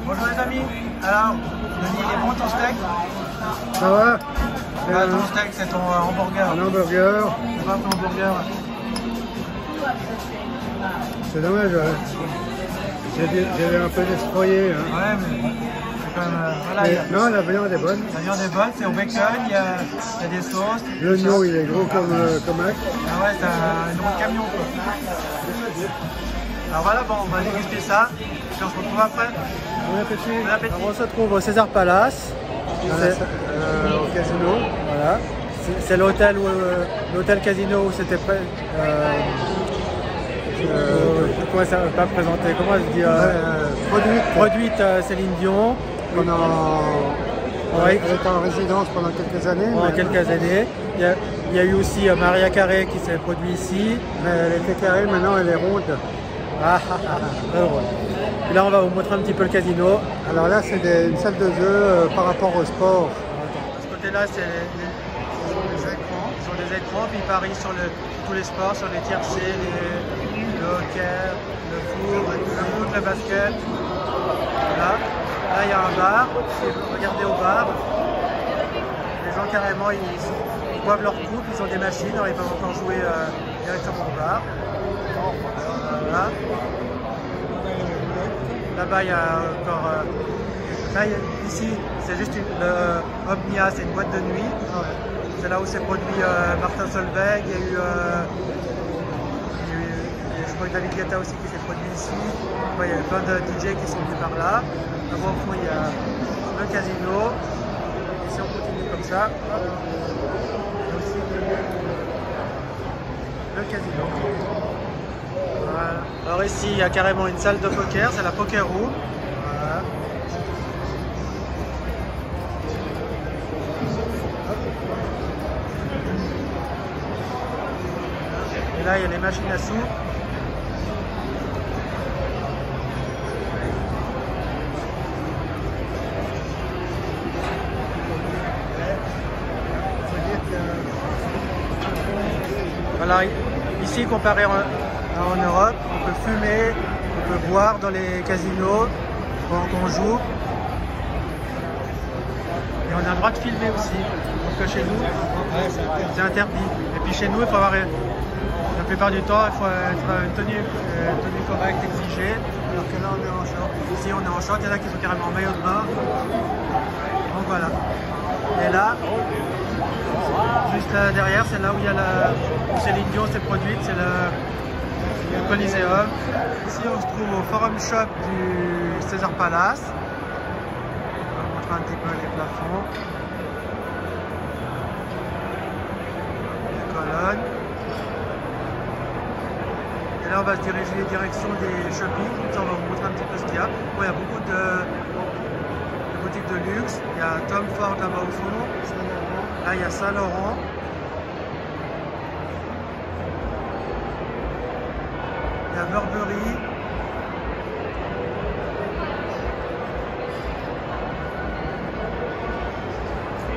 Bonjour les amis. Alors, Denis, il est bon ton steak? Ça va? Ton steak, c'est ton hamburger. Un hamburger. C'est pas ton hamburger. C'est dommage, ouais. J'ai un peu destroyé. Hein. Ouais, mais c'est quand même. Voilà, Non, la viande est bonne. la viande est bonne, c'est au bacon, il y a des sauces. L'oignon, il est gros comme Mac. Ah ouais, c'est un gros camion quoi. Alors voilà, bon, on va déguster ça. Puis on se retrouve après. Bon appétit. Bon appétit. Alors, on se trouve au César Palace, Au casino. voilà. C'est l'hôtel casino où c'était comment ça va pas présenter, comment je dis produite Céline Dion Elle était en résidence pendant quelques années. Il y a eu aussi Maria Carré qui s'est produit ici. Mais elle était carrée, maintenant elle est ronde. Très drôle. Et là on va vous montrer un petit peu le casino. Alors là, c'est une salle de jeu par rapport au sport. De ce côté-là, c'est les écrans. Ils ont des écrans, puis ils parient sur tous les sports, sur les tiercés, le hockey, le foot, le basket. Voilà. Là, il y a un bar. Si vous regardez au bar, les gens carrément, ils boivent leur coupe, ils ont des machines, alors ils peuvent encore jouer directement au bar. Voilà. Là-bas, il y a encore... ici, c'est juste le Omnia, c'est une boîte de nuit. C'est là où s'est produit Martin Solveig. Il y a eu, je crois que David Guetta aussi qui s'est produit ici. Il y a eu plein de DJ qui sont venus par là. Là-bas au fond, il y a le casino. Ici, on continue comme ça. Et aussi le casino. Voilà. Alors ici, il y a carrément une salle de poker, c'est la Poker Room. Voilà. Et là, il y a les machines à sous. Voilà, ici, comparé en Europe, on peut fumer, on peut boire dans les casinos pendant qu'on joue. Et on a le droit de filmer aussi. Donc que chez nous, c'est interdit. Et puis chez nous, il faut avoir... La plupart du temps, il faut être une tenue correcte exigée. Alors que là, on est en short. Ici, on est en short. Il y en a qui sont carrément en maillot de bain. Donc voilà. Et là, juste derrière, c'est là où il y a où Céline Dion s'est produite. C'est le Coliseum. Ici, on se trouve au Forum Shop du César Palace. On va montrer un petit peu les plafonds. Les colonnes. Et là, on va se diriger en direction des shopping. On va vous montrer un petit peu ce qu'il y a. Bon, il y a beaucoup de boutiques de luxe. Il y a Tom Ford là-bas au fond. Là, il y a Saint-Laurent. Il y a Burberry.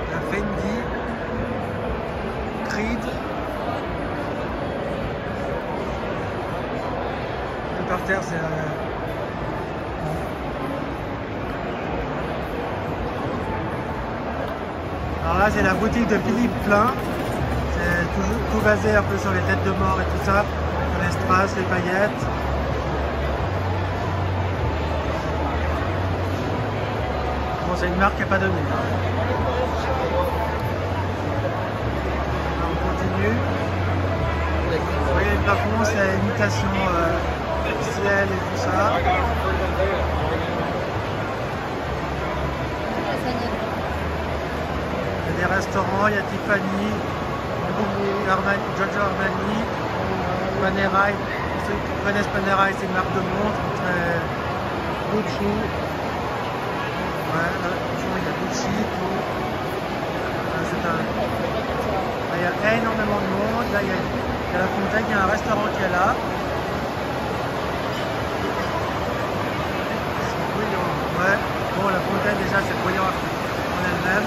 Il y a Fendi. Creed. Et par terre, c'est alors là, c'est la boutique de Philippe Plein. C'est tout basé un peu sur les têtes de mort et tout ça. Les strass, les paillettes. Bon, c'est une marque qui n'est pas donnée. On continue. Vous voyez le plafond, c'est imitation ciel et tout ça. Il y a des restaurants, il y a Tiffany, Giorgio Armani, Panerai. Ceux qui connaissent Panerai, c'est une marque de montre. Gucci. Ouais, là, il y a Gucci. Là, il y a énormément de monde. Là, il y a la fontaine, il y a un restaurant qui est là. C'est bruyant. Ouais. Bon, la fontaine, déjà, c'est bruyant en elle-même.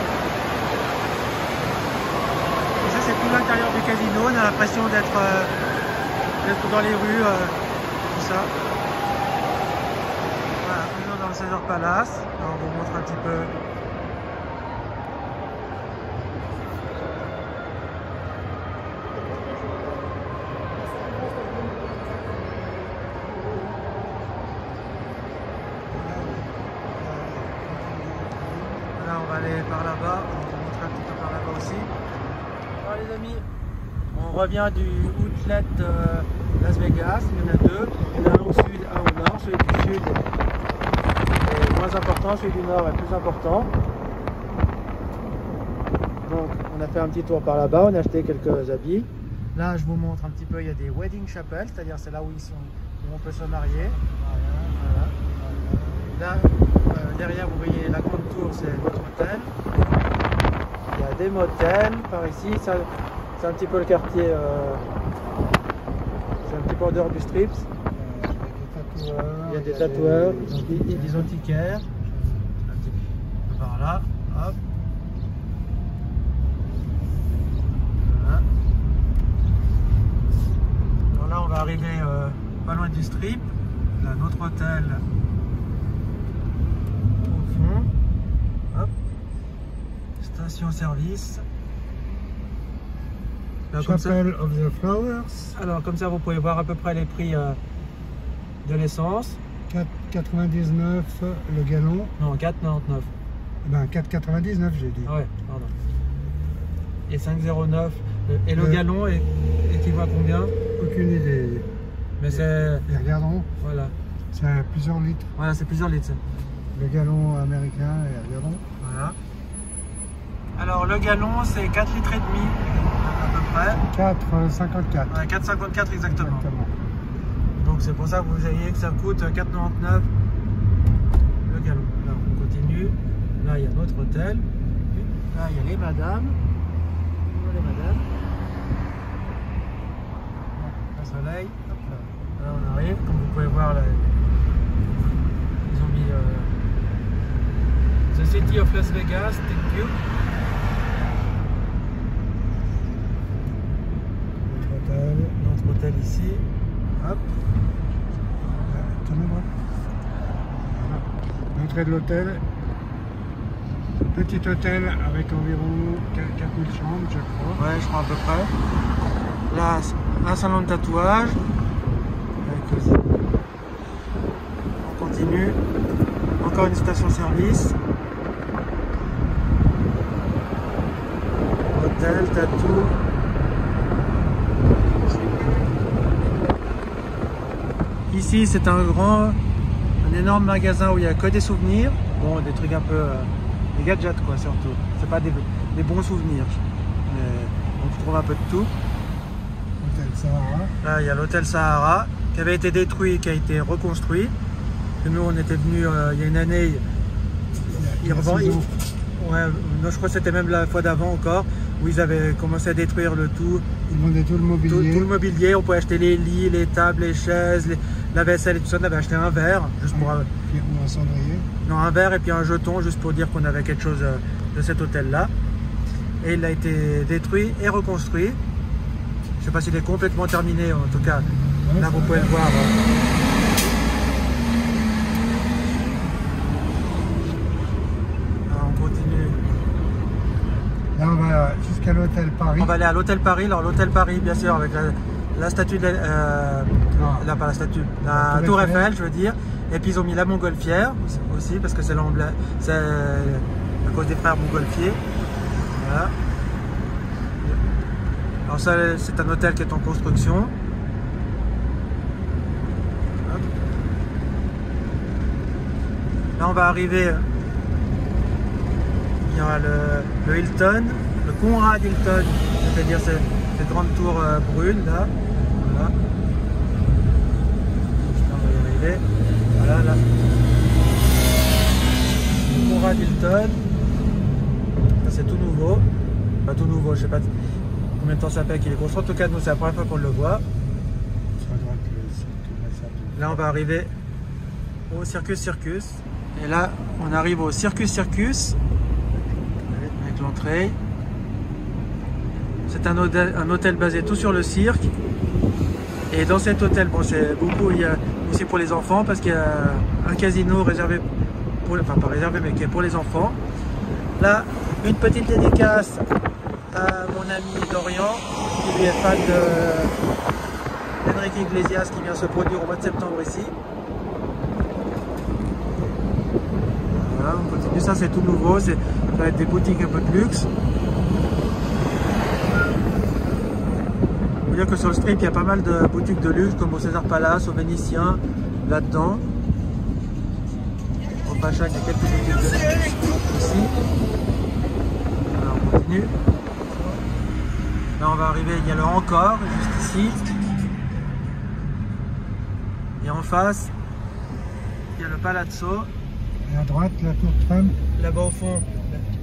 Et ça, c'est tout l'intérieur du casino. On a l'impression d'être dans les rues, tout ça. Voilà, on est dans le Caesar Palace. Alors, on vous montre un petit peu. Là, on va aller par là-bas. On va vous montrer un petit peu par là-bas aussi. Alors les amis, on revient du outlet de Las Vegas. Il y en a deux. Il y en a un au sud, un au nord. Celui du sud est moins important, celui du nord est plus important. Donc on a fait un petit tour par là-bas, on a acheté quelques habits. Là je vous montre un petit peu, il y a des wedding chapels, c'est-à-dire c'est là où on peut se marier. Voilà. Là derrière vous voyez la grande tour, c'est notre hôtel. Il y a des motels par ici, c'est un petit peu le quartier, c'est un petit peu en dehors du Strips. Il y a des tatoueurs, des antiquaires. Un petit peu par là, hop. Voilà. Alors là, on va arriver pas loin du Strip. Là, notre hôtel au fond. Hop. Station-service. Chapel of the Flowers. Alors comme ça, vous pouvez voir à peu près les prix de l'essence. 4,99 le gallon. Non, 4,99. Ben 4,99 j'ai dit. Ah ouais, pardon. Et 5,09. Et le gallon équivaut à combien? Aucune idée. Mais c'est... Et regardons, Voilà. c'est plusieurs litres. Voilà, c'est plusieurs litres. Le gallon américain, et regardons. Voilà. Alors le gallon, c'est 4 litres et demi à peu près. 4,54. Ouais, 4,54 exactement. Donc c'est pour ça que vous voyez que ça coûte 4,99 le gallon. Là on continue. Là il y a notre hôtel. Là il y a les madames. Les madames. Le soleil. Hop là. Là on arrive, comme vous pouvez voir là. Ils ont mis The City of Las Vegas, thank you. Notre hôtel ici. Hop. L'entrée de l'hôtel. Petit hôtel avec environ 4000 chambres, je crois. Ouais, je crois à peu près. Là, un salon de tatouage. On continue. Encore une station-service. Hôtel, tatou. Ici, c'est un énorme magasin où il n'y a que des souvenirs. Bon, des trucs un peu... des gadgets, quoi, surtout. C'est pas des bons souvenirs. Mais on trouve un peu de tout. Hôtel Sahara. Là, il y a l'hôtel Sahara, qui avait été détruit, qui a été reconstruit. Et nous, on était venus il y a une année. Ouais, non, je crois que c'était même la fois d'avant encore, où ils avaient commencé à détruire le tout. Ils vendaient tout le mobilier. Tout le mobilier, on pouvait acheter les lits, les tables, les chaises, la vaisselle et tout ça. On avait acheté un verre, juste pour... Ou un cendrier. Non, un verre et puis un jeton, juste pour dire qu'on avait quelque chose de cet hôtel-là. Et il a été détruit et reconstruit. Je ne sais pas s'il est complètement terminé, en tout cas, ouais, là vous pouvez le voir. Alors, on continue. Là, on va jusqu'à l'hôtel Paris. On va aller à l'hôtel Paris. Alors, l'hôtel Paris, bien sûr, avec la statue de... là, pas la statue, la Tour Eiffel, je veux dire. Et puis, ils ont mis la Montgolfière aussi, parce que c'est l'emblème. C'est à cause des frères Montgolfier. Voilà. Alors, ça, c'est un hôtel qui est en construction. Hop. Là, on va arriver. Il y aura le Hilton, le Conrad Hilton, c'est-à-dire cette grande tour brune là. Voilà. On va y arriver. Voilà, là. Le Conrad Hilton. Ça, c'est tout nouveau. Pas tout nouveau, je sais pas combien de temps ça fait qu'il est construit. En tout cas, nous, c'est la première fois qu'on le voit. Là, on va arriver au Circus. Et là, on arrive au Circus. Avec l'entrée. C'est un hôtel basé tout sur le cirque. Et dans cet hôtel, bon, c'est beaucoup, il y a aussi pour les enfants parce qu'il y a un casino réservé pour, enfin pas réservé, mais qui est pour les enfants. Là, une petite dédicace à mon ami Dorian, qui lui est fan d'Enrique Iglesias, qui vient se produire au mois de septembre ici. Voilà, on continue, ça c'est tout nouveau, ça va être des boutiques un peu de luxe. Il faut dire que sur le strip, il y a pas mal de boutiques de luxe, comme au César Palace, au Vénitien, là-dedans. Au Pacha, il y a quelques boutiques de luxe ici. Alors on continue. Là on va arriver, il y a le Encore, juste ici. Et en face, il y a le Palazzo. Et à droite, la tour Trump. Là-bas au fond,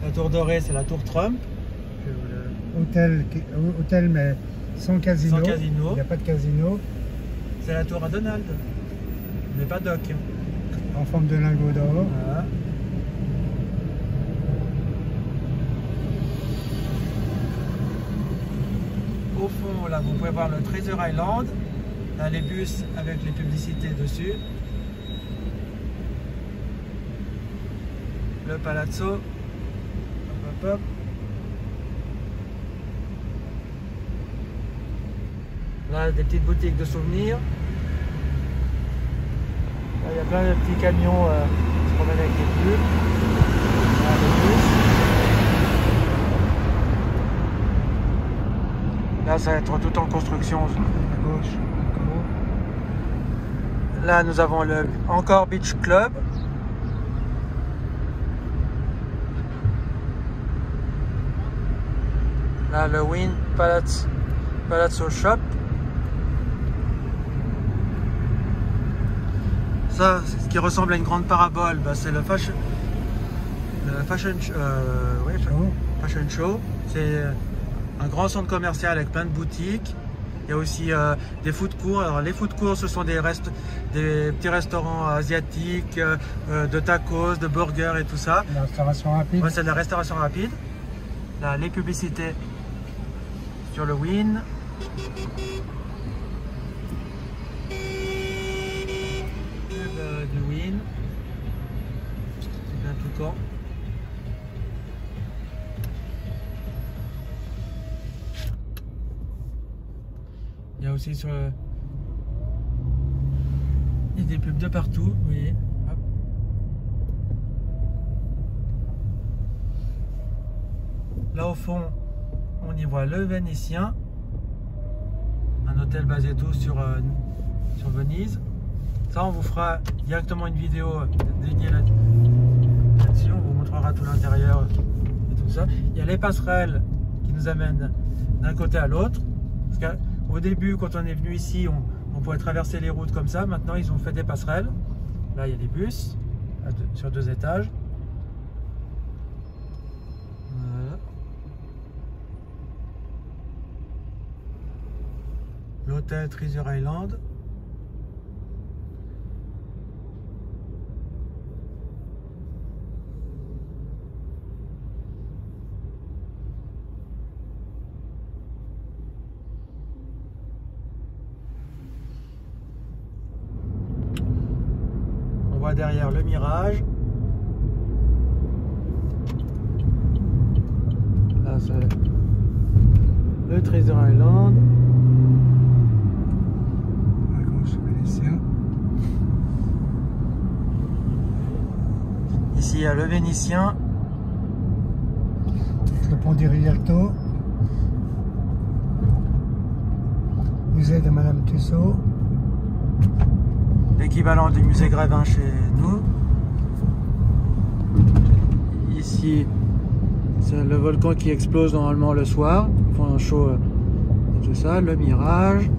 la tour dorée, c'est la tour Trump. Hôtel, mais sans casino. Sans casino. Il n'y a pas de casino. C'est la tour à Donald, mais pas Doc. En forme de lingot d'or. Voilà. Au fond, là, vous pouvez voir le Treasure Island. Là, les bus avec les publicités dessus. Le Palazzo. Hop, hop, hop. Là, des petites boutiques de souvenirs. Là, il y a plein de petits camions qui se promènent avec les pubs. Là, les bus. Là, ça va être tout en construction à gauche. Là, nous avons le Encore Beach Club. Là, le Wynn Palazzo Shop. Ça, ce qui ressemble à une grande parabole, bah, c'est le fashion show. C'est un grand centre commercial avec plein de boutiques. Il y a aussi des food courts. Alors les food courts, ce sont des petits restaurants asiatiques, de tacos, de burgers et tout ça. La restauration rapide. Ouais, c'est de la restauration rapide. Là, les publicités sur le Wynn. Du Wynn. C'est bien tout le temps. Il y a aussi sur le... Il y a des pubs de partout, vous voyez. Hop. Là au fond, on y voit le Vénitien, un hôtel basé tout sur Venise. Ça, on vous fera directement une vidéo dédiée là-dessus. On vous montrera tout l'intérieur et tout ça. Il y a les passerelles qui nous amènent d'un côté à l'autre. Au début, quand on est venu ici, on pouvait traverser les routes comme ça. Maintenant, ils ont fait des passerelles. Là, il y a des bus sur 2 étages. Voilà. L'hôtel Treasure Island. Derrière le Mirage. Là c'est le Treasure Island. À gauche, Vénitien. Ici il y a le Vénitien. Le pont di Rialto. Musée de Madame Tussaud. L'équivalent du musée Grévin chez nous. Ici, c'est le volcan qui explose normalement le soir. Ils font un show et tout ça. Le Mirage.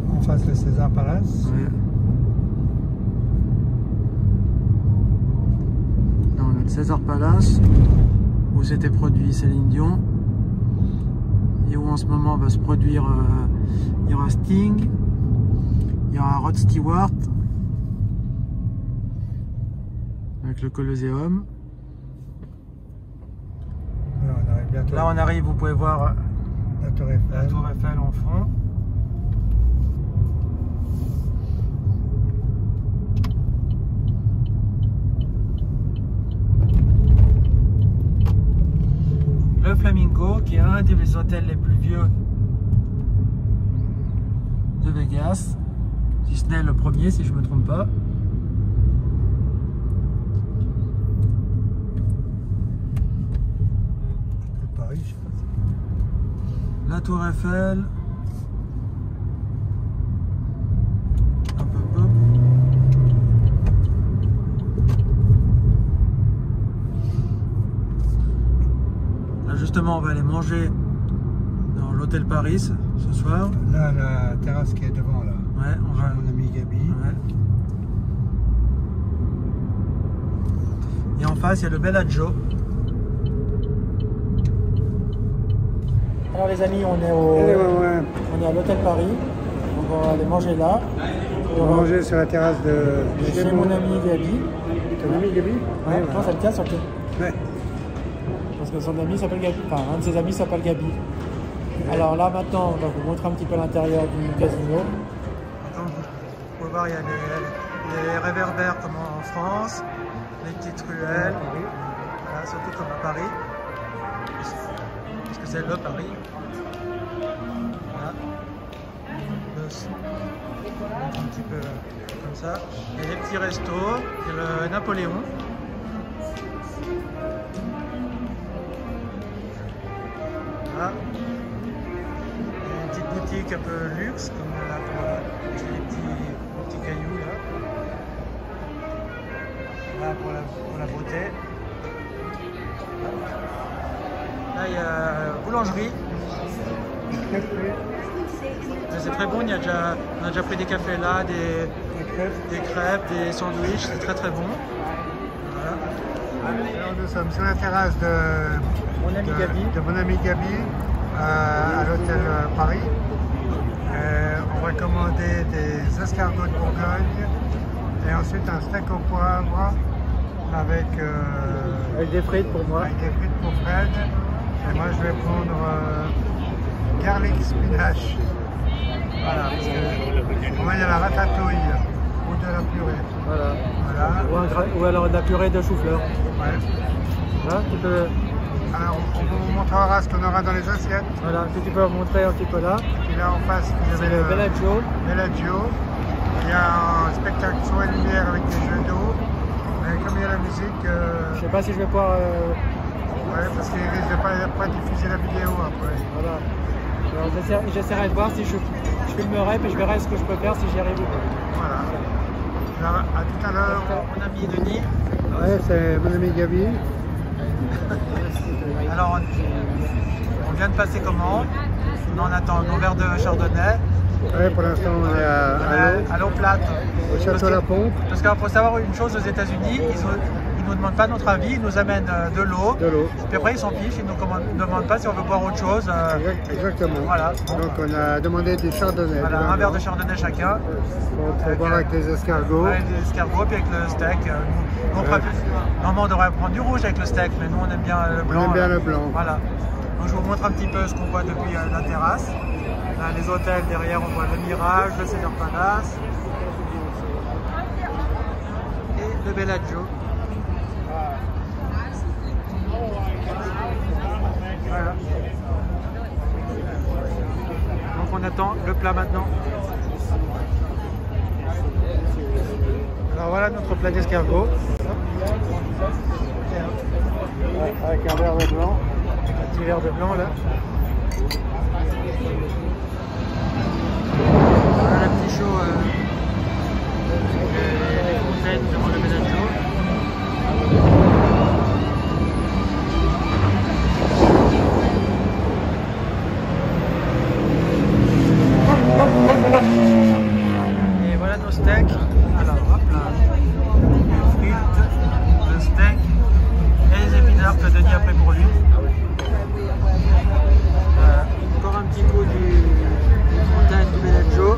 En face, le César Palace. Ouais. Là, on a le César Palace, où s'était produit Céline Dion. Et où en ce moment va se produire, il y aura Sting, il y aura Rod Stewart. Avec le Colosseum. Là, on arrive bientôt. Là on arrive, vous pouvez voir la Tour Eiffel. La Tour Eiffel en fond. Flamingo, qui est un des hôtels les plus vieux de Vegas, si ce n'est le premier, si je ne me trompe pas. Paris, je sais pas. La Tour Eiffel. Hop, hop, hop. Là, justement, on va aller manger dans l'hôtel Paris ce soir. Là, la terrasse qui est devant, là. Ouais, on va. Mon ami Gabi. Ouais. Et en face, il y a le Bellagio. Alors les amis, on est on est à l'hôtel Paris. Donc on va aller manger là. On va manger sur la terrasse de chez mon ami Gabi. Ton ami Gabi? Ouais, toi, ça le tient sur le. Ouais. Parce que son ami s'appelle Gabi. Enfin, un de ses amis s'appelle Gabi. Alors là maintenant, on va vous montrer un petit peu l'intérieur du casino. Comme vous pouvez voir, il y a les réverbères comme en France, les petites ruelles, voilà, surtout comme à Paris. Parce que c'est le Paris. Voilà. Un petit peu comme ça. Il y a des petits restos, il y a le Napoléon. Voilà. Une petite boutique un peu luxe, comme là pour acheter des petits cailloux là. Là pour la beauté. Là il y a boulangerie. C'est très bon, on a déjà pris des cafés là, des crêpes, des sandwichs, c'est très bon. Voilà. Alors nous sommes sur la terrasse de mon ami Gabi à l'hôtel Paris. On va commander des escargots de Bourgogne et ensuite un steak au poivre avec des frites pour moi. Avec des frites pour Fred. Et moi je vais prendre garlic spinach. Voilà, parce que pour moi il y a la ratatouille ou de la purée. Voilà. Voilà. Ou alors de la purée de chou-fleur. Ouais. Là, tu peux. Alors on vous montrera ce qu'on aura dans les assiettes. Voilà, que tu peux montrer un petit peu là. Et là en face vous avez le Bellagio. Il y a un spectacle sur et lumière avec des jeux d'eau. Mais comme il y a la musique. Je sais pas si je vais pouvoir. Ouais, parce qu'il risque de pas diffuser la vidéo après. Voilà. Alors j'essaierai de voir si je filmerai, puis je verrai ce que je peux faire si j'y arrive ou pas. Voilà. Alors, à tout à l'heure. Mon ami Denis. Ouais, c'est mon ami Gabi. Alors, on vient de passer commande. On attend nos verres de chardonnay. Ouais, pour l'instant, on est à l'eau plate. Au château La Pompe. Parce qu'il faut savoir une chose aux États-Unis, ils ne nous demandent pas notre avis, ils nous amènent de l'eau. Puis après, ils s'en fichent, ils ne nous demandent pas si on veut boire autre chose. Exactement. Voilà. Donc, on a demandé du chardonnay. Voilà, un verre de chardonnay chacun. Pour boire avec les escargots. Avec les escargots, puis avec le steak. Normalement, on devrait prendre du rouge avec le steak, mais nous, on aime bien le blanc. On aime bien le blanc. Voilà. Donc, je vous montre un petit peu ce qu'on voit depuis la terrasse. Là, les hôtels derrière, on voit le Mirage, le Cedar Palace et le Bellagio. Voilà. Donc on attend le plat maintenant. Alors voilà notre plat d'escargot. Avec un verre de blanc. Un petit verre de blanc là. Voilà le petit show les fontaines devant le Bellagio. Et voilà nos steaks. Alors hop là, les frites, le steak et les épinards que Denis a pris pour lui. Encore un petit coup du fontaine du Bellagio.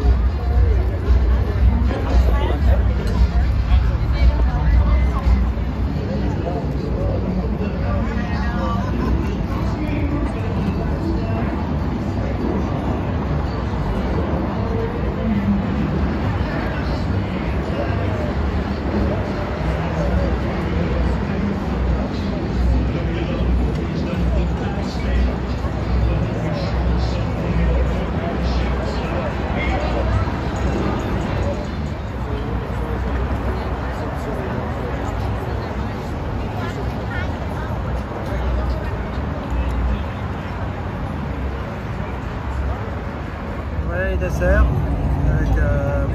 serre avec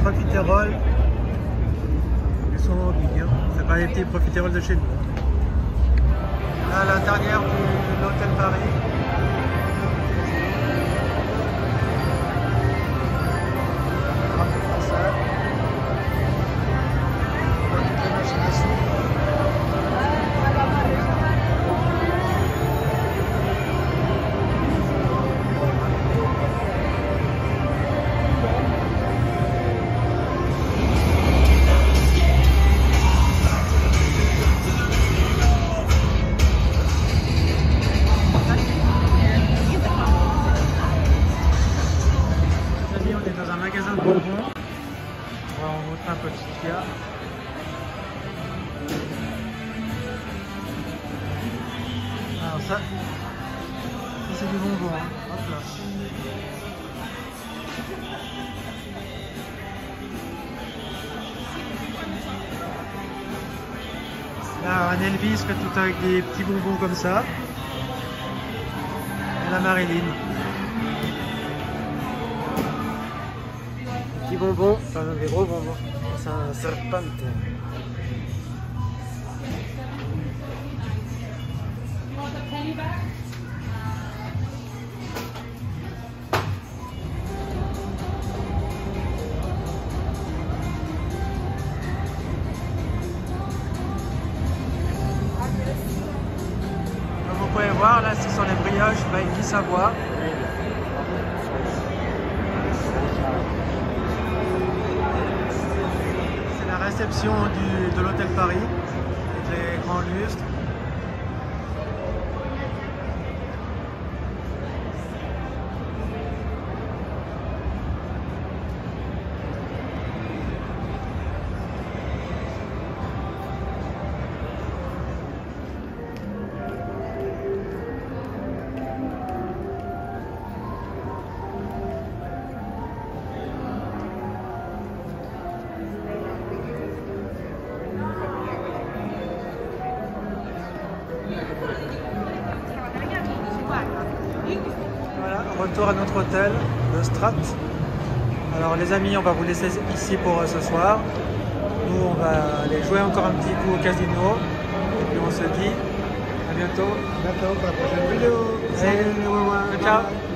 profiterole et son big. C'est pas les petits profiteroles de chez nous. Là, à l'intérieur de l'hôtel Paris. Dans un magasin de bonbons. On va en montrer un peu ce qu'il y a. Alors ça c'est du bonbon. Hein. Hop là. Là, un Elvis fait tout avec des petits bonbons comme ça. Et la Marilyn. Petits bonbons, enfin des gros bonbons. C'est un serpente. Comme vous pouvez voir, là, ce sont les brioches Vailly Savoie. Réception de l'hôtel Paris avec les grands lustres. Voilà, retour à notre hôtel, le Strat. Alors les amis, on va vous laisser ici pour ce soir. Nous, on va aller jouer encore un petit coup au casino. Et puis on se dit à bientôt. Bientôt pour la prochaine vidéo. Salut, ciao.